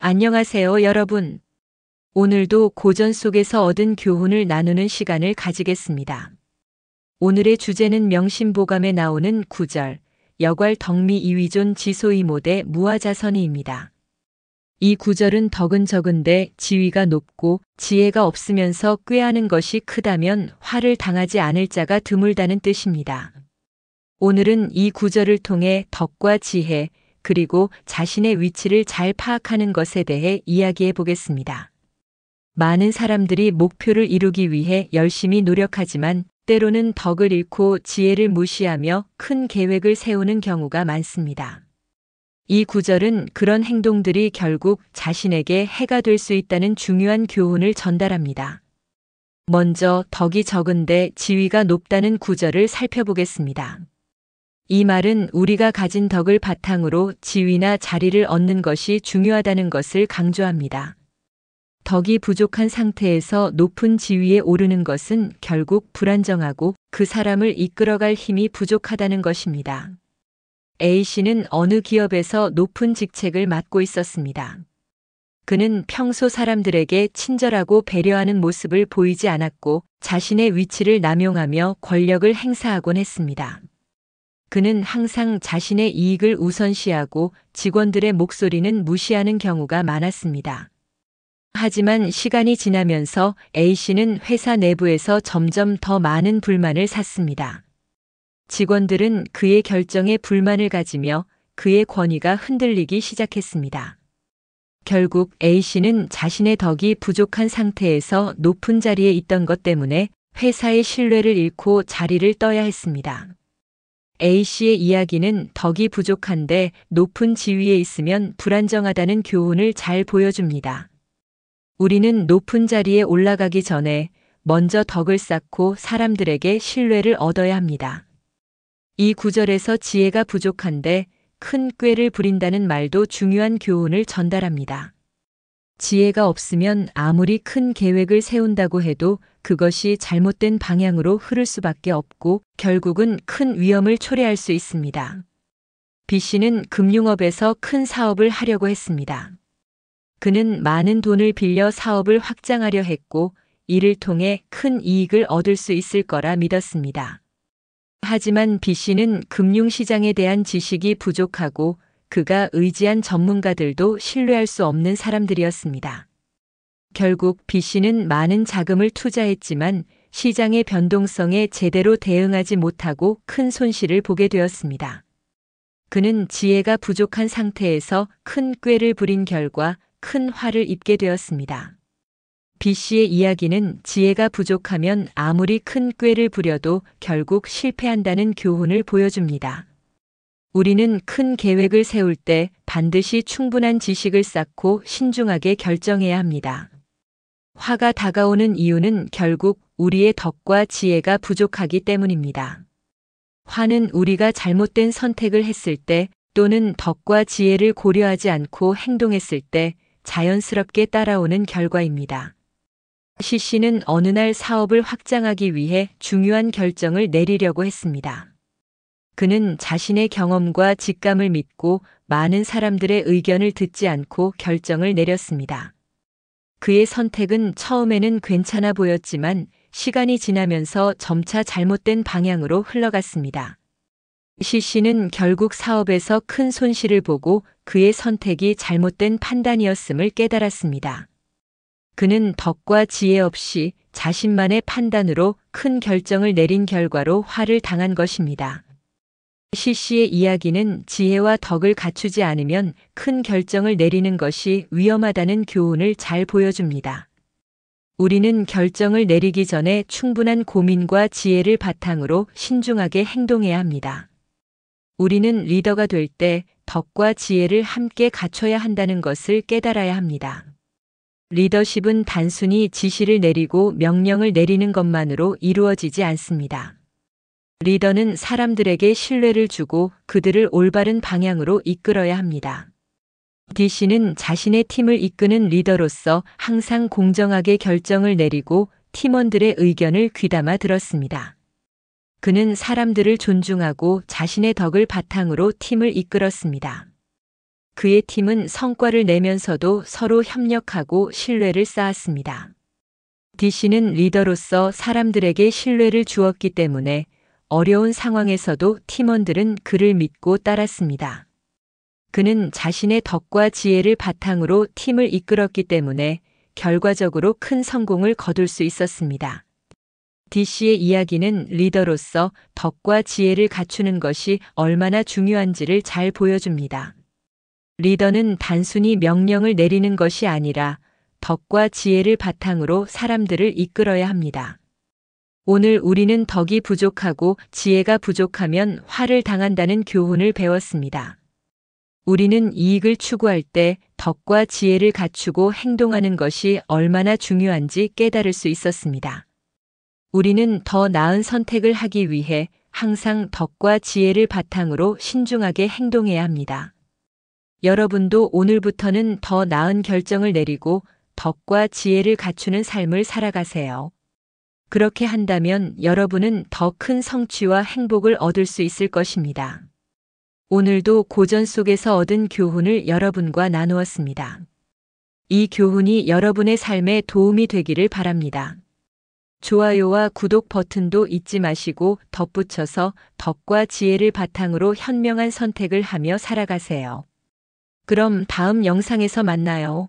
안녕하세요, 여러분. 오늘도 고전 속에서 얻은 교훈을 나누는 시간을 가지겠습니다. 오늘의 주제는 명심보감에 나오는 구절, 여괄 덕미 이위존 지소이모대 무아자선이입니다. 이 구절은 덕은 적은데 지위가 높고 지혜가 없으면서 꾀하는 것이 크다면 화를 당하지 않을 자가 드물다는 뜻입니다. 오늘은 이 구절을 통해 덕과 지혜, 그리고 자신의 위치를 잘 파악하는 것에 대해 이야기해 보겠습니다. 많은 사람들이 목표를 이루기 위해 열심히 노력하지만 때로는 덕을 잃고 지혜를 무시하며 큰 계획을 세우는 경우가 많습니다. 이 구절은 그런 행동들이 결국 자신에게 해가 될 수 있다는 중요한 교훈을 전달합니다. 먼저 덕이 적은데 지위가 높다는 구절을 살펴보겠습니다. 이 말은 우리가 가진 덕을 바탕으로 지위나 자리를 얻는 것이 중요하다는 것을 강조합니다. 덕이 부족한 상태에서 높은 지위에 오르는 것은 결국 불안정하고 그 사람을 이끌어갈 힘이 부족하다는 것입니다. A씨는 어느 기업에서 높은 직책을 맡고 있었습니다. 그는 평소 사람들에게 친절하고 배려하는 모습을 보이지 않았고 자신의 위치를 남용하며 권력을 행사하곤 했습니다. 그는 항상 자신의 이익을 우선시하고 직원들의 목소리는 무시하는 경우가 많았습니다. 하지만 시간이 지나면서 A씨는 회사 내부에서 점점 더 많은 불만을 샀습니다. 직원들은 그의 결정에 불만을 가지며 그의 권위가 흔들리기 시작했습니다. 결국 A씨는 자신의 덕이 부족한 상태에서 높은 자리에 있던 것 때문에 회사의 신뢰를 잃고 자리를 떠야 했습니다. A씨의 이야기는 덕이 부족한데 높은 지위에 있으면 불안정하다는 교훈을 잘 보여줍니다. 우리는 높은 자리에 올라가기 전에 먼저 덕을 쌓고 사람들에게 신뢰를 얻어야 합니다. 이 구절에서 지혜가 부족한데 큰 꾀를 부린다는 말도 중요한 교훈을 전달합니다. 지혜가 없으면 아무리 큰 계획을 세운다고 해도 그것이 잘못된 방향으로 흐를 수밖에 없고 결국은 큰 위험을 초래할 수 있습니다. B씨는 금융업에서 큰 사업을 하려고 했습니다. 그는 많은 돈을 빌려 사업을 확장하려 했고 이를 통해 큰 이익을 얻을 수 있을 거라 믿었습니다. 하지만 B씨는 금융시장에 대한 지식이 부족하고 그가 의지한 전문가들도 신뢰할 수 없는 사람들이었습니다. 결국 B씨는 많은 자금을 투자했지만 시장의 변동성에 제대로 대응하지 못하고 큰 손실을 보게 되었습니다. 그는 지혜가 부족한 상태에서 큰 꾀를 부린 결과 큰 화를 입게 되었습니다. B씨의 이야기는 지혜가 부족하면 아무리 큰 꾀를 부려도 결국 실패한다는 교훈을 보여줍니다. 우리는 큰 계획을 세울 때 반드시 충분한 지식을 쌓고 신중하게 결정해야 합니다. 화가 다가오는 이유는 결국 우리의 덕과 지혜가 부족하기 때문입니다. 화는 우리가 잘못된 선택을 했을 때 또는 덕과 지혜를 고려하지 않고 행동했을 때 자연스럽게 따라오는 결과입니다. C씨는 어느 날 사업을 확장하기 위해 중요한 결정을 내리려고 했습니다. 그는 자신의 경험과 직감을 믿고 많은 사람들의 의견을 듣지 않고 결정을 내렸습니다. 그의 선택은 처음에는 괜찮아 보였지만 시간이 지나면서 점차 잘못된 방향으로 흘러갔습니다. C씨는 결국 사업에서 큰 손실을 보고 그의 선택이 잘못된 판단이었음을 깨달았습니다. 그는 덕과 지혜 없이 자신만의 판단으로 큰 결정을 내린 결과로 화를 당한 것입니다. C씨의 이야기는 지혜와 덕을 갖추지 않으면 큰 결정을 내리는 것이 위험하다는 교훈을 잘 보여줍니다. 우리는 결정을 내리기 전에 충분한 고민과 지혜를 바탕으로 신중하게 행동해야 합니다. 우리는 리더가 될 때 덕과 지혜를 함께 갖춰야 한다는 것을 깨달아야 합니다. 리더십은 단순히 지시를 내리고 명령을 내리는 것만으로 이루어지지 않습니다. 리더는 사람들에게 신뢰를 주고 그들을 올바른 방향으로 이끌어야 합니다. D씨는 자신의 팀을 이끄는 리더로서 항상 공정하게 결정을 내리고 팀원들의 의견을 귀담아 들었습니다. 그는 사람들을 존중하고 자신의 덕을 바탕으로 팀을 이끌었습니다. 그의 팀은 성과를 내면서도 서로 협력하고 신뢰를 쌓았습니다. DC는 리더로서 사람들에게 신뢰를 주었기 때문에 어려운 상황에서도 팀원들은 그를 믿고 따랐습니다. 그는 자신의 덕과 지혜를 바탕으로 팀을 이끌었기 때문에 결과적으로 큰 성공을 거둘 수 있었습니다. DC의 이야기는 리더로서 덕과 지혜를 갖추는 것이 얼마나 중요한지를 잘 보여줍니다. 리더는 단순히 명령을 내리는 것이 아니라 덕과 지혜를 바탕으로 사람들을 이끌어야 합니다. 오늘 우리는 덕이 부족하고 지혜가 부족하면 화를 당한다는 교훈을 배웠습니다. 우리는 이익을 추구할 때 덕과 지혜를 갖추고 행동하는 것이 얼마나 중요한지 깨달을 수 있었습니다. 우리는 더 나은 선택을 하기 위해 항상 덕과 지혜를 바탕으로 신중하게 행동해야 합니다. 여러분도 오늘부터는 더 나은 결정을 내리고 덕과 지혜를 갖추는 삶을 살아가세요. 그렇게 한다면 여러분은 더 큰 성취와 행복을 얻을 수 있을 것입니다. 오늘도 고전 속에서 얻은 교훈을 여러분과 나누었습니다. 이 교훈이 여러분의 삶에 도움이 되기를 바랍니다. 좋아요와 구독 버튼도 잊지 마시고 덧붙여서 덕과 지혜를 바탕으로 현명한 선택을 하며 살아가세요. 그럼 다음 영상에서 만나요.